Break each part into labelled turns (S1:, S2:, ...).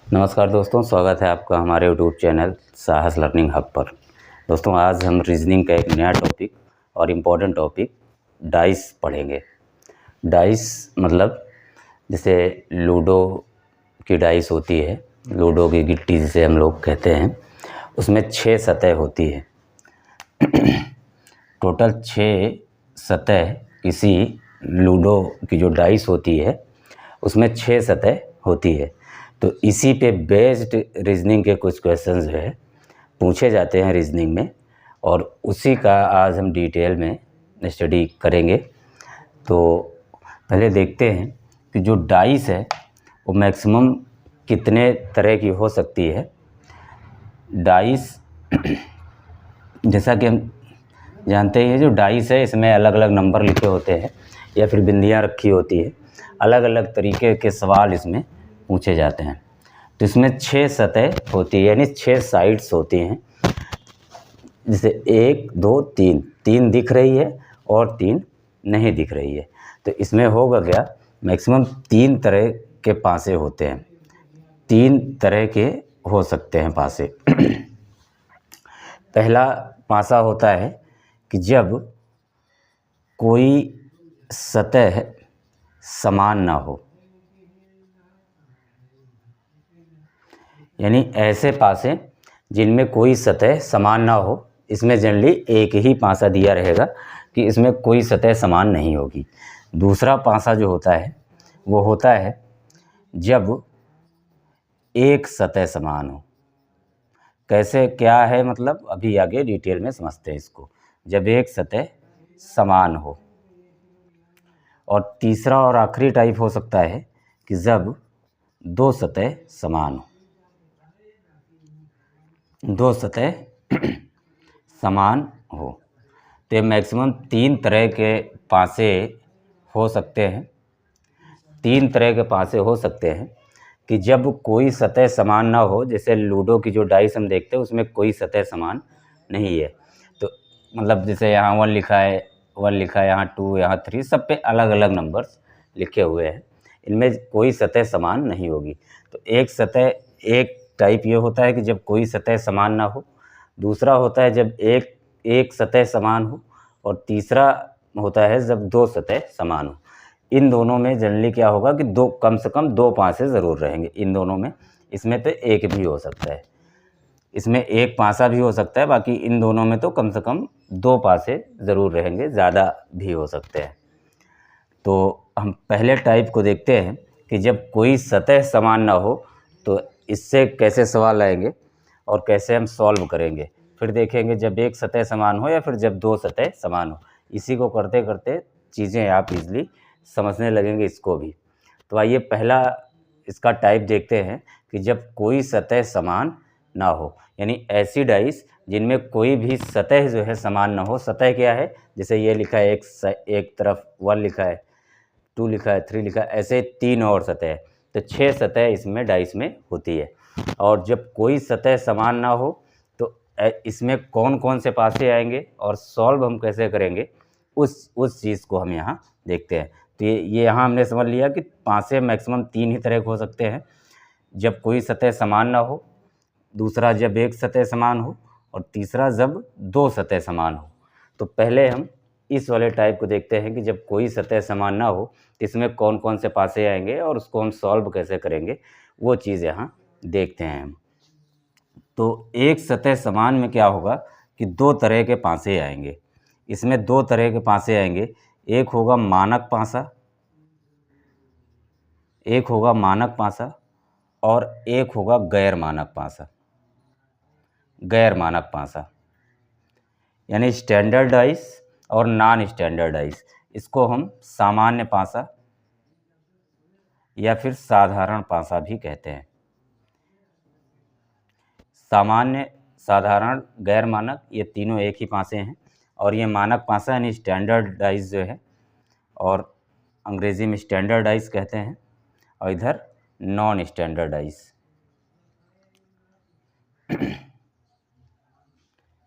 S1: नमस्कार दोस्तों, स्वागत है आपका हमारे यूट्यूब चैनल साहस लर्निंग हब पर। दोस्तों, आज हम रीजनिंग का एक नया टॉपिक और इम्पोर्टेंट टॉपिक डाइस पढ़ेंगे। डाइस मतलब जैसे लूडो की डाइस होती है, लूडो की गिट्टी जिसे हम लोग कहते हैं, उसमें 6 सतह होती है। टोटल 6 सतह किसी लूडो की जो डाइस होती है उसमें 6 सतह होती है। तो इसी पे बेस्ड रीजनिंग के कुछ क्वेश्चंस जो है पूछे जाते हैं रीजनिंग में, और उसी का आज हम डिटेल में स्टडी करेंगे। तो पहले देखते हैं कि जो डाइस है वो मैक्सिमम कितने तरह की हो सकती है। डाइस जैसा कि हम जानते हैं, जो डाइस है इसमें अलग अलग नंबर लिखे होते हैं या फिर बिंदियाँ रखी होती है, अलग अलग तरीके के सवाल इसमें पूछे जाते हैं। तो इसमें 6 सतह होती है, यानी 6 साइड्स होती हैं। जैसे 1 2 3 3 दिख रही है और 3 नहीं दिख रही है। तो इसमें होगा क्या, मैक्सिमम 3 तरह के पासे होते हैं, 3 तरह के हो सकते हैं पासे। पहला पासा होता है कि जब कोई सतह समान ना हो, यानी ऐसे पासे जिनमें कोई सतह समान ना हो, इसमें जनरली एक ही पासा दिया रहेगा कि इसमें कोई सतह समान नहीं होगी। दूसरा पासा जो होता है वो होता है जब एक सतह समान हो। कैसे, क्या है मतलब, अभी आगे डिटेल में समझते हैं इसको। जब एक सतह समान हो। और तीसरा और आखिरी टाइप हो सकता है कि जब 2 सतह समान हो। 2 सतह समान हो। तो ये मैक्सिमम 3 तरह के पासे हो सकते हैं। 3 तरह के पासे हो सकते हैं कि जब कोई सतह समान ना हो। जैसे लूडो की जो डाइस हम देखते हैं उसमें कोई सतह समान नहीं है। तो मतलब जैसे यहाँ 1 लिखा है, 1 लिखा है, यहाँ 2, यहाँ 3, सब पे अलग अलग नंबर्स लिखे हुए हैं, इनमें कोई सतह समान नहीं होगी। तो एक सतह, एक टाइप ये होता है कि जब कोई सतह समान ना हो। दूसरा होता है जब एक सतह समान हो। और तीसरा होता है जब 2 सतह समान हो। इन दोनों में जनरली क्या होगा कि कम से कम 2 पासे ज़रूर रहेंगे इन दोनों में। इसमें तो एक भी हो सकता है, इसमें एक पासा भी हो सकता है, बाकी इन दोनों में तो कम से कम 2 पासे ज़रूर रहेंगे, ज़्यादा भी हो सकते हैं। तो हम पहले टाइप को देखते हैं कि जब कोई सतह समान ना हो, तो इससे कैसे सवाल आएंगे और कैसे हम सॉल्व करेंगे। फिर देखेंगे जब एक सतह समान हो या फिर जब 2 सतह समान हो। इसी को करते करते चीज़ें आप इजली समझने लगेंगे इसको भी। तो आइए पहला इसका टाइप देखते हैं कि जब कोई सतह समान ना हो, यानी ऐसी डाइस जिनमें कोई भी सतह जो है समान ना हो। सतह क्या है, जैसे ये लिखा है एक तरफ 1 लिखा है, 2 लिखा है, 3 लिखा है, ऐसे 3 और सतह है। तो 6 सतह इसमें डाइस में होती है। और जब कोई सतह समान ना हो तो इसमें कौन कौन से पासे आएंगे और सॉल्व हम कैसे करेंगे, उस चीज़ को हम यहाँ देखते हैं। तो ये यहाँ हमने समझ लिया कि पासे मैक्सिमम 3 ही तरह के हो सकते हैं। जब कोई सतह समान ना हो, दूसरा जब एक सतह समान हो, और तीसरा जब 2 सतह समान हो। तो पहले हम इस वाले टाइप को देखते हैं कि जब कोई सतह समान ना हो इसमें कौन कौन से पासे आएंगे और उसको हम सॉल्व कैसे करेंगे, वो चीज़ यहाँ देखते हैं हम। तो एक सतह समान में क्या होगा कि 2 तरह के पासे आएंगे। इसमें 2 तरह के पासे आएंगे। एक होगा मानक पासा, एक होगा मानक पासा, और एक होगा गैर मानक पासा। गैर मानक पासा यानी स्टैंडर्ड डाइस और नॉन स्टैंडर्ड डाइस। इसको हम सामान्य पासा या फिर साधारण पासा भी कहते हैं। सामान्य, साधारण, गैर मानक, ये तीनों एक ही पासे हैं। और ये मानक पासा यानी स्टैंडर्ड डाइस जो है, और अंग्रेज़ी में स्टैंडर्ड डाइस कहते हैं, और इधर नॉन स्टैंडर्ड डाइस।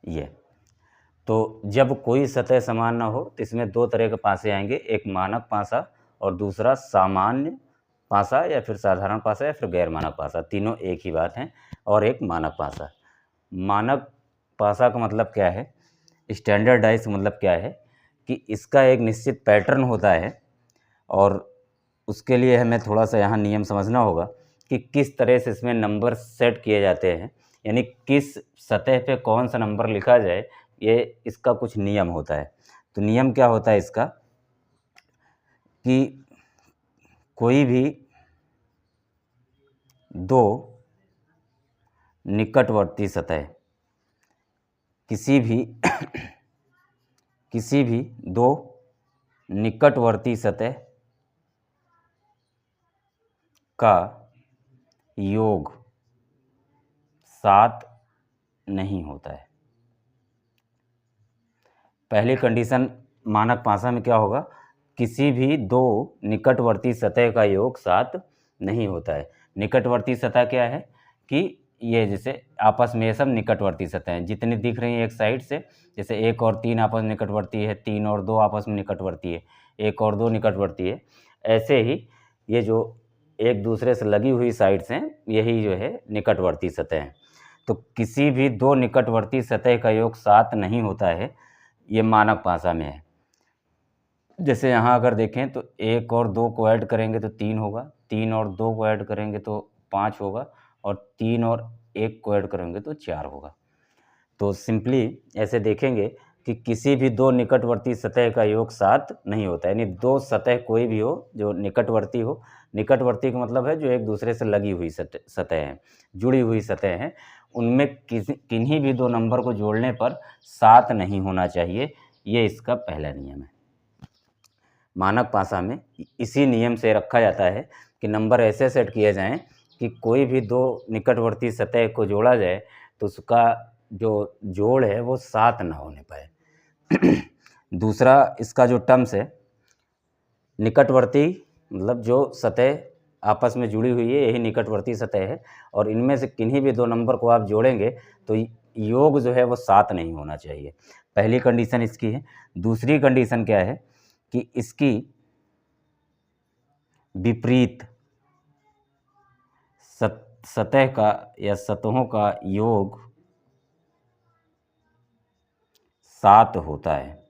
S1: ये तो जब कोई सतह समान ना हो तो इसमें 2 तरह के पासे आएंगे, एक मानक पासा और दूसरा सामान्य पासा या फिर साधारण पासा या फिर गैर मानक पासा, तीनों एक ही बात है। और एक मानक पासा। मानक पासा का मतलब क्या है, स्टैंडर्डाइज मतलब क्या है कि इसका एक निश्चित पैटर्न होता है और उसके लिए हमें थोड़ा सा यहाँ नियम समझना होगा कि किस तरह से इसमें नंबर सेट किए जाते हैं, यानी किस सतह पे कौन सा नंबर लिखा जाए, ये इसका कुछ नियम होता है। तो नियम क्या होता है इसका कि कोई भी दो निकटवर्ती सतह, किसी भी दो निकटवर्ती सतह का योग 7 नहीं होता है। पहली कंडीशन मानक पासा में क्या होगा, किसी भी दो निकटवर्ती सतह का योग 7 नहीं होता है। निकटवर्ती सतह क्या है कि ये जैसे आपस में ये सब निकटवर्ती सतह हैं, जितनी दिख रही हैं एक साइड से, जैसे 1 और 3 आपस में निकटवर्ती है, 3 और 2 आपस में निकटवर्ती है, 1 और 2 निकटवर्ती है। ऐसे ही ये जो एक दूसरे से लगी हुई साइड्स हैं, यही जो है निकटवर्ती सतह हैं। तो किसी भी दो निकटवर्ती सतह का योग 7 नहीं होता है, ये मानक पासा में है। जैसे यहाँ अगर देखें तो 1 और 2 को ऐड करेंगे तो 3 होगा, 3 और 2 को ऐड करेंगे तो 5 होगा, और 3 और 1 को ऐड करेंगे तो 4 होगा। तो सिंपली ऐसे देखेंगे कि किसी भी दो निकटवर्ती सतह का योग 7 नहीं होता, यानी दो सतह कोई भी हो जो निकटवर्ती हो, निकटवर्ती का मतलब है जो एक दूसरे से लगी हुई सतह हैं, जुड़ी हुई सतह हैं, उनमें किन्हीं भी दो नंबर को जोड़ने पर 7 नहीं होना चाहिए। ये इसका पहला नियम है। मानक पासा में इसी नियम से रखा जाता है कि नंबर ऐसे सेट किए जाएं कि कोई भी दो निकटवर्ती सतह को जोड़ा जाए तो उसका जो जोड़ है वो 7 ना होने पाए। दूसरा इसका जो टर्म्स है, निकटवर्ती मतलब जो सतह आपस में जुड़ी हुई है यही निकटवर्ती सतह है, और इनमें से किन्हीं भी दो नंबर को आप जोड़ेंगे तो योग जो है वो 7 नहीं होना चाहिए। पहली कंडीशन इसकी है। दूसरी कंडीशन क्या है कि इसकी विपरीत सतह का या सतहों का योग 7 होता है।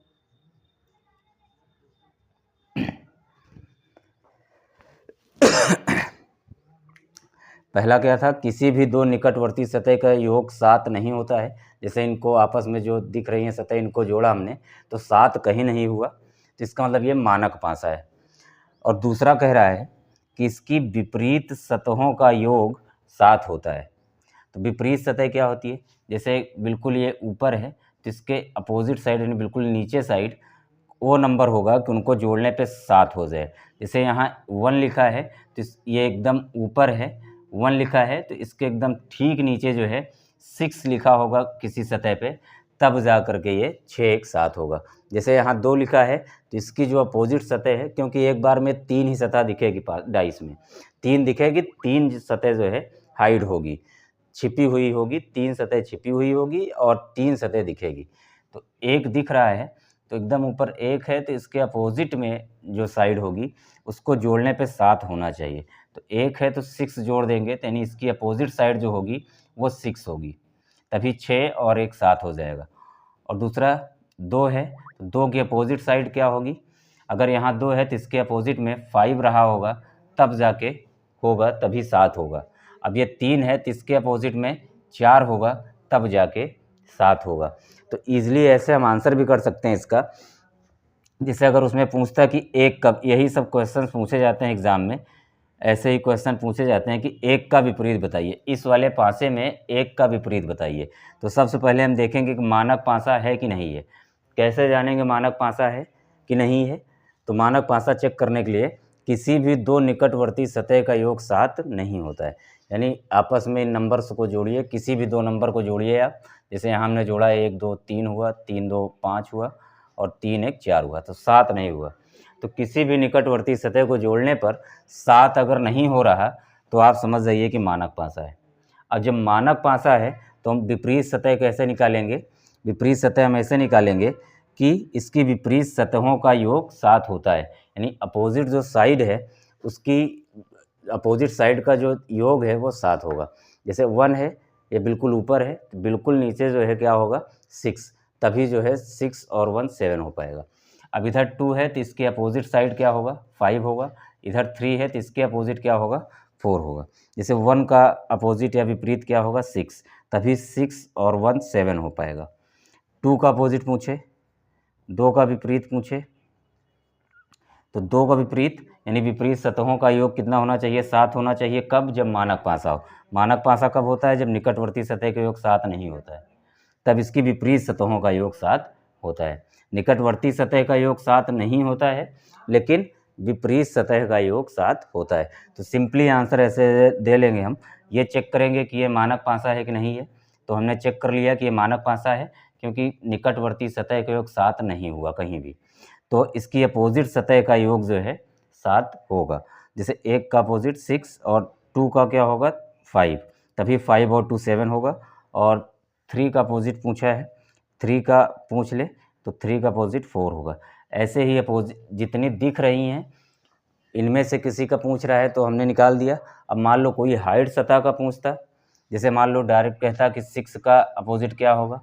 S1: पहला क्या था, किसी भी दो निकटवर्ती सतह का योग 7 नहीं होता है। जैसे इनको आपस में जो दिख रही हैं सतह, इनको जोड़ा हमने तो 7 कहीं नहीं हुआ, तो इसका मतलब ये मानक पासा है। और दूसरा कह रहा है कि इसकी विपरीत सतहों का योग 7 होता है। तो विपरीत सतह क्या होती है, जैसे बिल्कुल ये ऊपर है तो इसके अपोजिट साइड यानी बिल्कुल नीचे साइड वो नंबर होगा कि उनको जोड़ने पे 7 हो जाए। जैसे यहाँ 1 लिखा है तो ये एकदम ऊपर है, 1 लिखा है तो इसके एकदम ठीक नीचे जो है 6 लिखा होगा किसी सतह पे, तब जा कर के ये 6 एक 7 होगा। जैसे यहाँ 2 लिखा है तो इसकी जो अपोजिट सतह है, क्योंकि एक बार में 3 ही सतह दिखेगी डाइस में, 3 दिखेगी, 3 सतह जो है हाइड होगी, छिपी हुई होगी, 3 सतह छिपी हुई होगी और 3 सतह दिखेगी। तो एक दिख रहा है तो एकदम ऊपर एक है तो इसके अपोजिट में जो साइड होगी उसको जोड़ने पे 7 होना चाहिए। तो एक है तो 6 जोड़ देंगे तो यानी इसकी अपोजिट साइड जो होगी वो 6 होगी, तभी 6 और 1 7 हो जाएगा। और दूसरा 2 है तो 2 की अपोजिट साइड क्या होगी, अगर यहाँ 2 है तो इसके अपोजिट में 5 रहा होगा तब जाके होगा, तभी 7 होगा। अब ये 3 है तो इसके अपोजिट में 4 होगा तब जाके 7 होगा। तो ईजिली ऐसे हम आंसर भी कर सकते हैं इसका। जैसे अगर उसमें पूछता कि एक कब, यही सब क्वेश्चन पूछे जाते हैं एग्ज़ाम में, ऐसे ही क्वेश्चन पूछे जाते हैं कि एक का विपरीत बताइए, इस वाले पासे में एक का विपरीत बताइए। तो सबसे पहले हम देखेंगे कि मानक पासा है कि नहीं है। कैसे जानेंगे मानक पासा है कि नहीं है, तो मानक पासा चेक करने के लिए किसी भी दो निकटवर्ती सतह का योग 7 नहीं होता है, यानी आपस में इन नंबर्स को जोड़िए, किसी भी दो नंबर को जोड़िए आप। जैसे यहाँ हमने जोड़ा 1 2 3 हुआ, 3 2 5 हुआ और 3 1 4 हुआ, तो 7 नहीं हुआ। तो किसी भी निकटवर्ती सतह को जोड़ने पर 7 अगर नहीं हो रहा तो आप समझ जाइए कि मानक पासा है। अब जब मानक पासा है तो हम विपरीत सतह कैसे निकालेंगे, विपरीत सतह हम ऐसे निकालेंगे कि इसकी विपरीत सतहों का योग 7 होता है, यानी अपोजिट जो साइड है उसकी अपोजिट साइड का जो योग है वो 7 होगा। जैसे 1 है, ये बिल्कुल ऊपर है, तो बिल्कुल नीचे जो है क्या होगा 6, तभी जो है 6 और 1 7 हो पाएगा। अब इधर 2 है तो इसके अपोजिट साइड क्या होगा 5 होगा, इधर 3 है तो इसके अपोजिट क्या होगा 4 होगा। जैसे 1 का अपोजिट या विपरीत क्या होगा 6, तभी 6 और 1 7 हो पाएगा। 2 का अपोजिट पूछे, 2 का विपरीत पूछे, तो 2 का विपरीत यानी विपरीत सतहों का योग कितना होना चाहिए 7 होना चाहिए। कब? जब मानक पासा हो। मानक पासा कब होता है? जब निकटवर्ती सतह का योग 7 नहीं होता है, तब इसकी विपरीत सतहों का योग 7 होता है। निकटवर्ती सतह का योग 7 नहीं होता है, लेकिन विपरीत सतह का योग 7 होता है। तो सिंपली आंसर ऐसे दे लेंगे हम, ये चेक करेंगे कि ये मानक पासा है कि नहीं है। तो हमने चेक कर लिया कि ये मानक पासा है, क्योंकि निकटवर्ती सतह का योग 7 नहीं हुआ कहीं भी। तो इसकी अपोजिट सतह का योग जो है 7 होगा। जैसे 1 का अपोजिट 6 और 2 का क्या होगा 5, तभी 5 और 2 7 होगा। और 3 का अपोजिट पूछा है, 3 का पूछ ले तो 3 का अपोजिट 4 होगा। ऐसे ही अपोजिट जितनी दिख रही हैं इनमें से किसी का पूछ रहा है तो हमने निकाल दिया। अब मान लो कोई हाइट सतह का पूछता, जैसे मान लो डायरेक्ट कहता कि 6 का अपोजिट क्या होगा,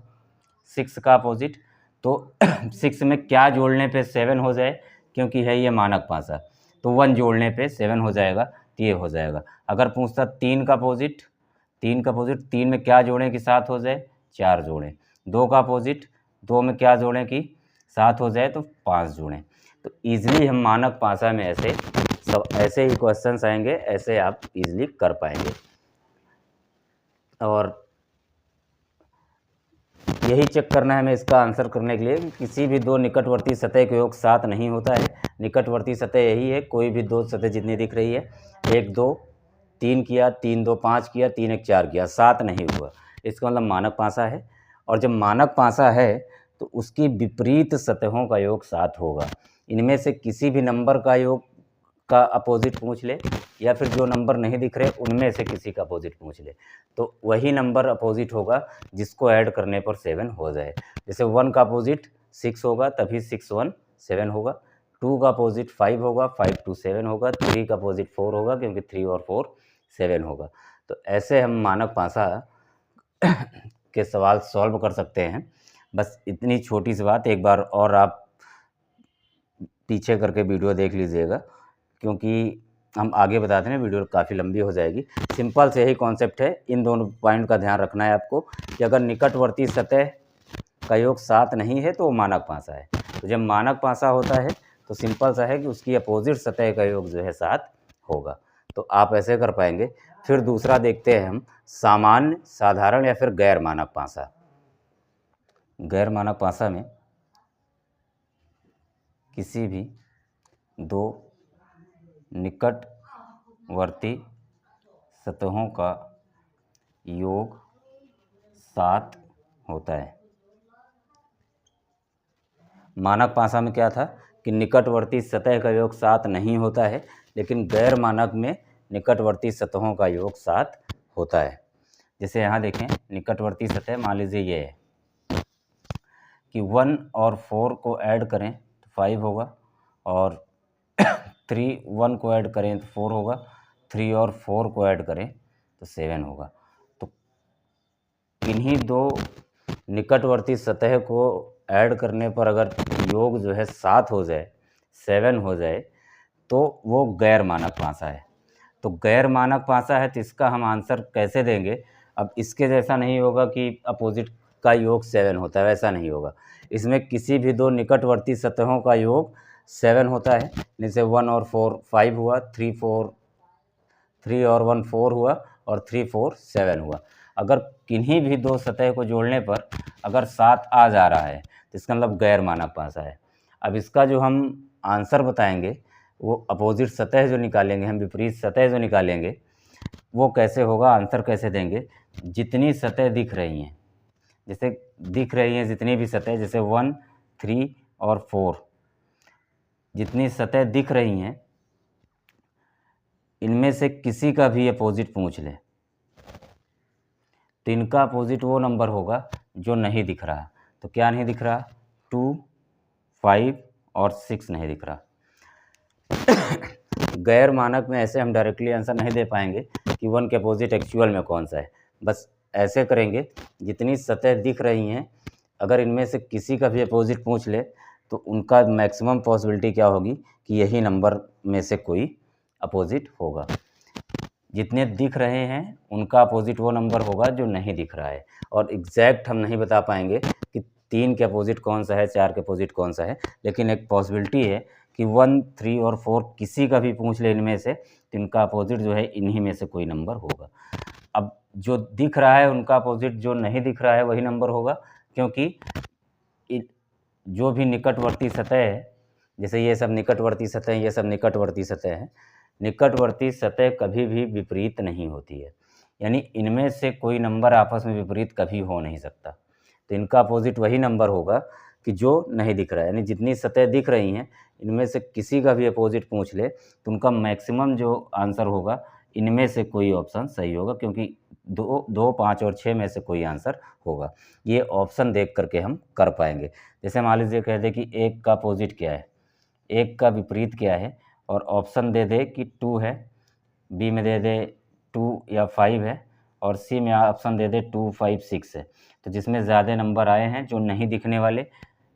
S1: 6 का अपोजिट, तो 6 में क्या जोड़ने पे 7 हो जाए, क्योंकि है ये मानक पासा, तो 1 जोड़ने पे 7 हो जाएगा, तो ये हो जाएगा। अगर पूछता 3 का अपोजिट, 3 का अपोजिट 3 में क्या जोड़ें कि 7 हो जाए, 4 जोड़ें। 2 का अपोजिट 2 में क्या जोड़ें कि 7 हो जाए, तो 5 जोड़ें। तो ईजिली हम मानक पासा में ऐसे सब ऐसे ही क्वेश्चंस आएंगे, ऐसे आप इजीली कर पाएंगे। और यही चेक करना है हमें इसका आंसर करने के लिए कि किसी भी दो निकटवर्ती सतह का योग 7 नहीं होता है। निकटवर्ती सतह यही है, कोई भी दो सतह जितनी दिख रही है, 1 2 3 किया, 3 2 5 किया, 3 1 4 किया, 7 नहीं हुआ, इसका मतलब मानक पासा है। और जब मानक पासा है तो उसकी विपरीत सतहों का योग 7 होगा। इनमें से किसी भी नंबर का योग का अपोजिट पूछ ले, या फिर जो नंबर नहीं दिख रहे उनमें से किसी का अपोजिट पूछ ले, तो वही नंबर अपोजिट होगा जिसको ऐड करने पर 7 हो जाए। जैसे 1 का अपोजिट 6 होगा, तभी 6 1 7 होगा। 2 का अपोजिट 5 होगा, 5 2 7 होगा। 3 का अपोजिट 4 होगा, क्योंकि 3 और 4 7 होगा। तो ऐसे हम मानक पासा के सवाल सॉल्व कर सकते हैं। बस इतनी छोटी सी बात, एक बार और आप पीछे करके वीडियो देख लीजिएगा, क्योंकि हम आगे बताते हैं, वीडियो काफ़ी लंबी हो जाएगी। सिंपल से यही कॉन्सेप्ट है, इन दोनों पॉइंट का ध्यान रखना है आपको कि अगर निकटवर्ती सतह का योग 7 नहीं है तो वो मानक पासा है। तो जब मानक पासा होता है तो सिंपल सा है कि उसकी अपोजिट सतह का योग जो है 7 होगा। तो आप ऐसे कर पाएंगे। फिर दूसरा देखते हैं हम, सामान्य, साधारण या फिर गैर मानक पासा। गैर मानक पासा में किसी भी दो निकटवर्ती सतहों का योग 7 होता है। मानक पासा में क्या था कि निकटवर्ती सतह का योग 7 नहीं होता है, लेकिन गैर मानक में निकटवर्ती सतहों का योग 7 होता है। जैसे यहाँ देखें, निकटवर्ती सतह मान लीजिए ये है कि 1 और 4 को ऐड करें तो 5 होगा, और 3 1 को ऐड करें तो 4 होगा, 3 और 4 को ऐड करें तो 7 होगा। तो इन्हीं दो निकटवर्ती सतह को ऐड करने पर अगर योग जो है 7 हो जाए, 7 हो जाए, तो वो गैर मानक पासा है। तो गैर मानक पासा है तो इसका हम आंसर कैसे देंगे? अब इसके जैसा नहीं होगा कि अपोजिट का योग 7 होता है, वैसा नहीं होगा। इसमें किसी भी दो निकटवर्ती सतहों का योग 7 होता है। जैसे 1 और 4 5 हुआ, 3 और 1 4 हुआ, और 3 4 7 हुआ। अगर किन्हीं भी दो सतह को जोड़ने पर अगर 7 आ जा रहा है तो इसका मतलब गैर मानक पासा है। अब इसका जो हम आंसर बताएंगे, वो अपोजिट सतह जो निकालेंगे हम, विपरीत सतह जो निकालेंगे, वो कैसे होगा, आंसर कैसे देंगे? जितनी सतह दिख रही हैं, जैसे दिख रही हैं जितनी भी सतह, जैसे 1 3 और 4, जितनी सतह दिख रही हैं इनमें से किसी का भी अपोजिट पूछ ले तो इनका अपोजिट वो नंबर होगा जो नहीं दिख रहा। तो क्या नहीं दिख रहा? 2 5 और 6 नहीं दिख रहा। गैर मानक में ऐसे हम डायरेक्टली आंसर नहीं दे पाएंगे कि 1 के अपोजिट एक्चुअल में कौन सा है। बस ऐसे करेंगे, जितनी सतह दिख रही हैं अगर इनमें से किसी का भी अपोजिट पूछ ले तो उनका मैक्सिमम पॉसिबिलिटी क्या होगी कि यही नंबर में से कोई अपोजिट होगा। जितने दिख रहे हैं उनका अपोजिट वो नंबर होगा जो नहीं दिख रहा है। और एग्जैक्ट हम नहीं बता पाएंगे कि 3 के अपोजिट कौन सा है, 4 के अपोजिट कौन सा है, लेकिन एक पॉसिबिलिटी है कि 1, 3 और 4 किसी का भी पूछ ले इनमें से, तो इनका अपोजिट जो है इन्हीं में से कोई नंबर होगा। अब जो दिख रहा है उनका अपोजिट जो नहीं दिख रहा है वही नंबर होगा, क्योंकि जो भी निकटवर्ती सतह है, जैसे ये सब निकटवर्ती सतह हैं, ये सब निकटवर्ती सतह हैं, निकटवर्ती सतह कभी भी विपरीत नहीं होती है, यानी इनमें से कोई नंबर आपस में विपरीत कभी हो नहीं सकता। तो इनका अपोजिट वही नंबर होगा कि जो नहीं दिख रहा है, यानी जितनी सतह दिख रही हैं इनमें से किसी का भी अपोजिट पूछ ले तो उनका मैक्सिमम जो आंसर होगा इनमें से कोई ऑप्शन सही होगा, क्योंकि 2, 5 और 6 में से कोई आंसर होगा। ये ऑप्शन देख करके हम कर पाएंगे। जैसे मान लीजिए कह दे कि 1 का अपोजिट क्या है, 1 का विपरीत क्या है, और ऑप्शन दे दे कि 2 है, बी में दे दे 2 या 5 है, और सी में ऑप्शन दे दे 2, 5, 6 है। तो जिसमें ज़्यादा नंबर आए हैं जो नहीं दिखने वाले,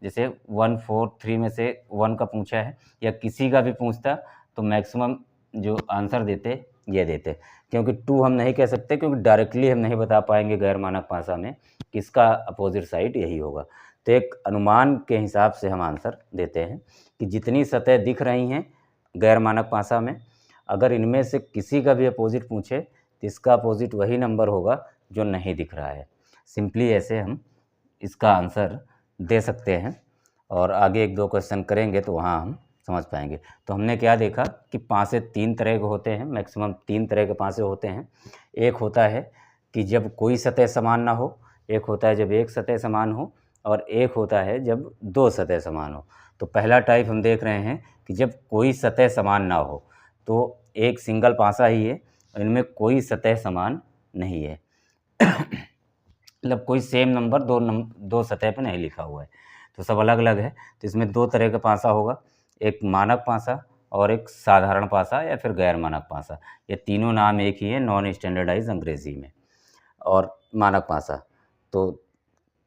S1: जैसे 1, 4, 3 में से 1 का पूछा है या किसी का भी पूछता तो मैक्सिमम जो आंसर देते ये देते, क्योंकि 2 हम नहीं कह सकते, क्योंकि डायरेक्टली हम नहीं बता पाएंगे गैर मानक भाषा में किसका अपोजिट साइड यही होगा। तो एक अनुमान के हिसाब से हम आंसर देते हैं कि जितनी सतह दिख रही हैं गैर मानक भाषा में, अगर इनमें से किसी का भी अपोजिट पूछे तो इसका अपोजिट वही नंबर होगा जो नहीं दिख रहा है। सिंपली ऐसे हम इसका आंसर दे सकते हैं, और आगे 1-2 क्वेश्चन करेंगे तो वहाँ हम समझ पाएंगे। तो हमने क्या देखा कि पासे 3 तरह के होते हैं, मैक्सिमम 3 तरह के पासे होते हैं। एक होता है कि जब कोई सतह समान ना हो, एक होता है जब एक सतह समान हो, और एक होता है जब 2 सतह समान हो। तो पहला टाइप हम देख रहे हैं कि जब कोई सतह समान ना हो, तो एक सिंगल पासा ही है, इनमें कोई सतह समान नहीं है। मतलब कोई सेम नंबर 2 सतह पे नहीं लिखा हुआ है, तो सब अलग अलग है। तो इसमें 2 तरह का पासा होगा, एक मानक पासा और एक साधारण पासा या फिर गैर मानक पासा। ये तीनों नाम एक ही है नॉन स्टैंडर्डाइज अंग्रेज़ी में। और मानक पासा तो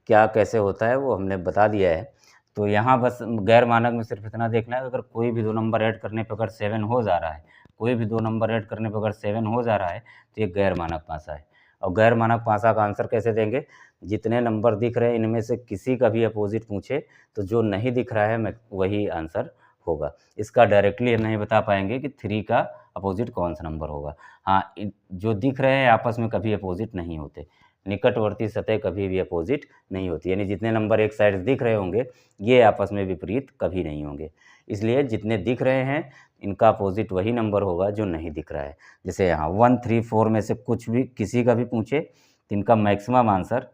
S1: क्या कैसे होता है वो हमने बता दिया है। तो यहाँ बस गैर मानक में सिर्फ इतना देखना है, अगर कोई भी 2 नंबर ऐड करने पे अगर 7 हो जा रहा है, कोई भी 2 नंबर ऐड करने पे अगर 7 हो जा रहा है तो ये गैर मानक पासा है। और गैर मानक पासा का आंसर कैसे देंगे, जितने नंबर दिख रहे हैं इनमें से किसी का भी अपोजिट पूछे तो जो नहीं दिख रहा है वही आंसर होगा। इसका डायरेक्टली हम नहीं बता पाएंगे कि 3 का अपोजिट कौन सा नंबर होगा। हाँ, जो दिख रहे हैं आपस में कभी अपोजिट नहीं होते, निकटवर्ती सतह कभी भी अपोजिट नहीं होती, यानी जितने नंबर एक साइड दिख रहे होंगे ये आपस में विपरीत कभी नहीं होंगे। इसलिए जितने दिख रहे हैं इनका अपोजिट वही नंबर होगा जो नहीं दिख रहा है। जैसे यहाँ 1, 3, 4 में से कुछ भी किसी का भी पूछे तो इनका मैक्सिमम आंसर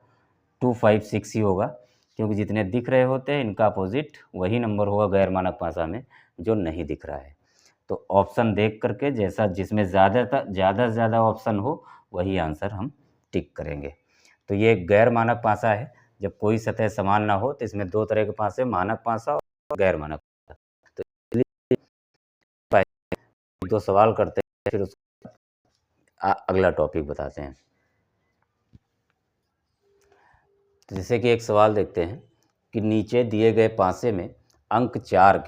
S1: 2, 5, 6 ही होगा, क्योंकि जितने दिख रहे होते हैं इनका अपोजिट वही नंबर होगा गैर मानक भाषा में जो नहीं दिख रहा है। तो ऑप्शन देख करके जैसा जिसमें ज़्यादा से ज़्यादा ऑप्शन हो वही आंसर हम टिक करेंगे। तो ये गैर मानक पासा है, जब कोई सतह समान ना हो तो इसमें 2 तरह के पासे, मानक पासा और गैर मानक पासा। तो इसलिए 2 सवाल करते हैं, फिर उसका अगला टॉपिक बताते हैं। तो जैसे कि एक सवाल देखते हैं कि नीचे दिए गए पासे में अंक 4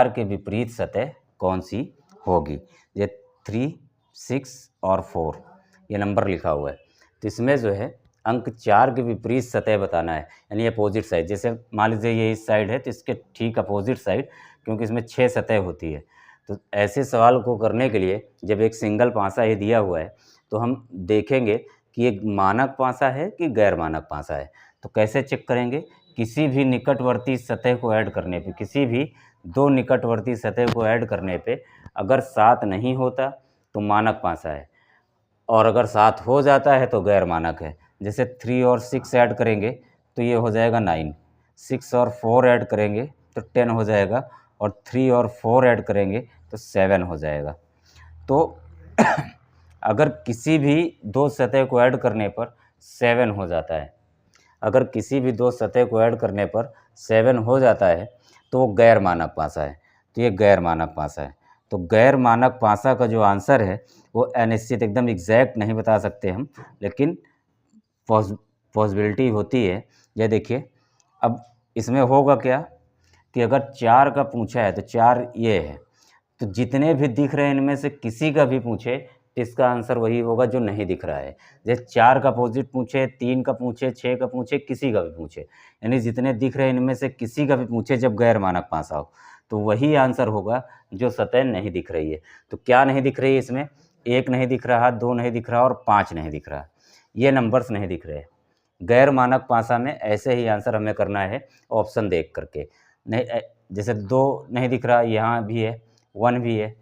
S1: के विपरीत सतह कौन सी होगी। ये 3, 6 और 4 ये नंबर लिखा हुआ है। तो इसमें जो है अंक 4 के विपरीत सतह बताना है, यानी अपोजिट साइड। जैसे मान लीजिए ये इस साइड है तो इसके ठीक अपोजिट साइड, क्योंकि इसमें 6 सतह होती है। तो ऐसे सवाल को करने के लिए जब एक सिंगल पासा ये दिया हुआ है तो हम देखेंगे कि एक मानक पासा है कि गैर मानक पासा है। तो कैसे चेक करेंगे, किसी भी निकटवर्ती सतह को ऐड करने पे, किसी भी 2 निकटवर्ती सतह को ऐड करने पे अगर 7 नहीं होता तो मानक पासा है, और अगर 7 हो जाता है तो गैर मानक है। जैसे 3 और 6 ऐड करेंगे तो ये हो जाएगा 9, 6 और 4 ऐड करेंगे तो 10 हो जाएगा, और 3 और 4 ऐड करेंगे तो 7 हो जाएगा। तो अगर किसी भी 2 सतह को ऐड करने पर 7 हो जाता है, अगर किसी भी 2 सतह को ऐड करने पर 7 हो जाता है तो वो गैर मानक पासा है। तो ये गैर मानक पासा है। तो गैर मानक पासा का जो आंसर है वो अनिश्चित, एकदम एग्जैक्ट नहीं बता सकते हम, लेकिन पॉसिबिलिटी होती है। ये देखिए, अब इसमें होगा क्या कि अगर 4 का पूछा है तो 4 ये है, तो जितने भी दिख रहे हैं इनमें से किसी का भी पूछे तो इसका आंसर वही होगा जो नहीं दिख रहा है। जैसे 4 का अपोजिट पूछे, 3 का पूछे, 6 का पूछे, किसी का भी पूछे, यानी जितने दिख रहे हैं इनमें से किसी का भी पूछे जब गैर मानक पासा हो, तो वही आंसर होगा जो सतह नहीं दिख रही है। तो क्या नहीं दिख रही है इसमें? 1 नहीं दिख रहा, 2 नहीं दिख रहा और 5 नहीं दिख रहा, ये नंबर्स नहीं दिख रहे। गैर मानक पासा में ऐसे ही आंसर हमें करना है ऑप्शन देख करके। नहीं, जैसे 2 नहीं दिख रहा, यहाँ भी है, 1 भी है,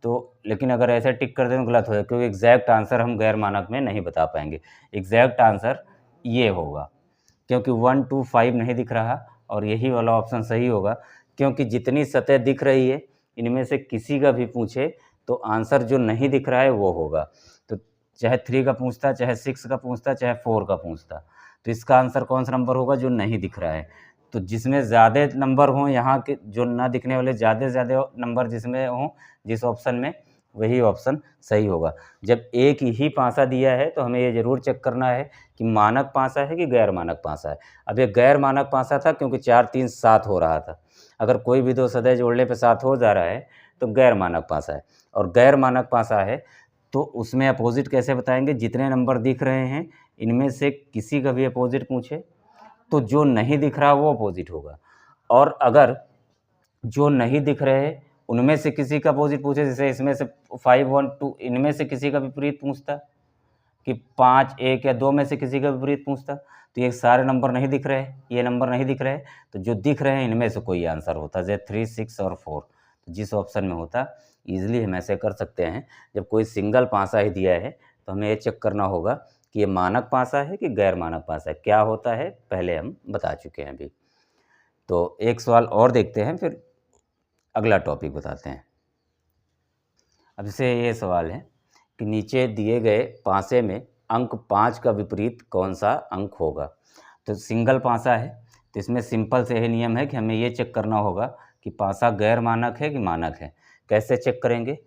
S1: तो लेकिन अगर ऐसे टिक कर दें तो गलत हो जाए, क्योंकि एग्जैक्ट आंसर हम गैर मानक में नहीं बता पाएंगे। एग्जैक्ट आंसर ये होगा, क्योंकि 1 2 5 नहीं दिख रहा और यही वाला ऑप्शन सही होगा, क्योंकि जितनी सतह दिख रही है इनमें से किसी का भी पूछे तो आंसर जो नहीं दिख रहा है वो होगा। तो चाहे 3 का पूछता, चाहे 6 का पूछता, चाहे 4 का पूछता, तो इसका आंसर कौन सा नंबर होगा? जो नहीं दिख रहा है। तो जिसमें ज़्यादा नंबर हों यहाँ के, जो ना दिखने वाले ज़्यादा से ज़्यादा नंबर जिसमें हों जिस ऑप्शन में, वही ऑप्शन सही होगा। जब एक ही पासा दिया है तो हमें ये ज़रूर चेक करना है कि मानक पासा है कि गैर मानक पासा है। अब ये गैर मानक पासा था क्योंकि 4 3 7 हो रहा था। अगर कोई भी 2 सतह जोड़ने पे 7 हो जा रहा है तो गैर मानक पासा है। और गैर मानक पासा है तो उसमें अपोजिट कैसे बताएंगे? जितने नंबर दिख रहे हैं इनमें से किसी का भी अपोजिट पूछे तो जो नहीं दिख रहा वो अपोजिट होगा। और अगर जो नहीं दिख रहे उनमें से किसी का अपोजिट पूछे, जैसे इसमें से 5 1 2 इनमें से किसी का विपरीत पूछता कि 5 1 या 2 में से किसी का विपरीत पूछता, तो ये सारे नंबर नहीं दिख रहे, ये नंबर नहीं दिख रहे, तो जो दिख रहे हैं इनमें से कोई आंसर होता, जैसे 3 6 और 4, तो जिस ऑप्शन में होता ईजिली हम ऐसे कर सकते हैं। जब कोई सिंगल पासा ही दिया है तो हमें ये चेक करना होगा कि ये मानक पासा है कि गैर मानक पासा है। क्या होता है पहले हम बता चुके हैं अभी। तो एक सवाल और देखते हैं, फिर अगला टॉपिक बताते हैं। अब जैसे ये सवाल है कि नीचे दिए गए पासे में अंक 5 का विपरीत कौन सा अंक होगा? तो सिंगल पासा है तो इसमें सिंपल से यही नियम है कि हमें ये चेक करना होगा कि पासा गैर मानक है कि मानक है। कैसे चेक करेंगे?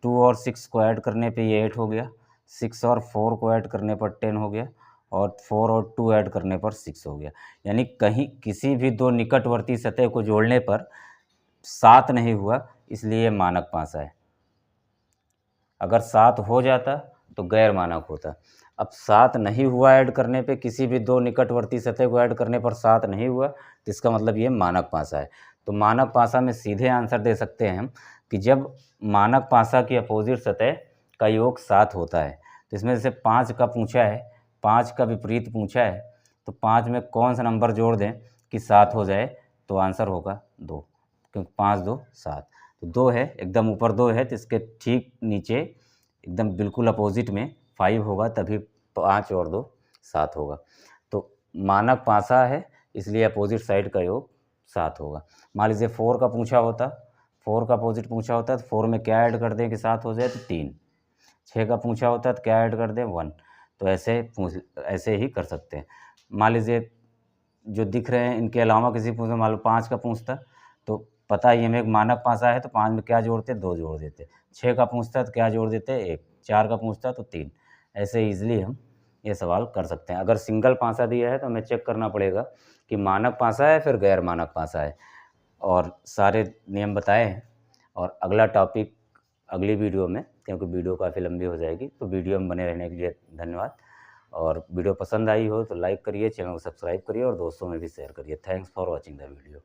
S1: 2 और 6 को ऐड करने पे ये 8 हो गया, 6 और 4 को ऐड करने पर 10 हो गया और 4 और 2 ऐड करने पर 6 हो गया। यानी कहीं किसी भी 2 निकटवर्ती सतह को जोड़ने पर 7 नहीं हुआ, इसलिए ये मानक पासा है। अगर 7 हो जाता तो गैर मानक होता। अब 7 नहीं हुआ ऐड करने पे, किसी भी 2 निकटवर्ती सतह को ऐड करने पर 7 नहीं हुआ, तो इसका मतलब ये मानक पासा है। तो मानक पासा में सीधे आंसर दे सकते हैं हम कि जब मानक पासा की अपोजिट सतह का योग 7 होता है, तो इसमें जैसे 5 का पूछा है, 5 का विपरीत पूछा है, तो 5 में कौन सा नंबर जोड़ दें कि 7 हो जाए, तो आंसर होगा 2, क्योंकि 5 2 7, तो 2 है, एकदम ऊपर 2 है, तो इसके ठीक नीचे एकदम बिल्कुल अपोजिट में 5 होगा, तभी 5 और 2 7 होगा। तो मानक पासा है इसलिए अपोजिट साइड का योग 7 होगा। मान लीजिए 4 का पूछा होता, 4 का अपोजिट पूछा होता तो 4 में क्या ऐड कर दें कि 7 हो जाए, तो 3। 6 का पूछा होता तो क्या ऐड कर दें? 1। तो ऐसे ही कर सकते हैं। मान लीजिए जो दिख रहे हैं इनके अलावा किसी पूछे, मान लो 5 का पूछता, तो पता ही हमें एक मानक पासा है तो 5 में क्या जोड़ते? 2 जोड़ देते। 6 का पूछता तो क्या जोड़ देते? 1। 4 का पूछता तो 3। ऐसे ईजिली हम ये सवाल कर सकते हैं। अगर सिंगल पासा दिया है तो हमें चेक करना पड़ेगा कि मानक पासा है फिर गैर मानक पासा है, और सारे नियम बताए हैं। और अगला टॉपिक अगली वीडियो में, क्योंकि वीडियो काफ़ी लंबी हो जाएगी, तो वीडियो में बने रहने के लिए धन्यवाद। और वीडियो पसंद आई हो तो लाइक करिए, चैनल को सब्सक्राइब करिए और दोस्तों में भी शेयर करिए। Thanks for watching the video.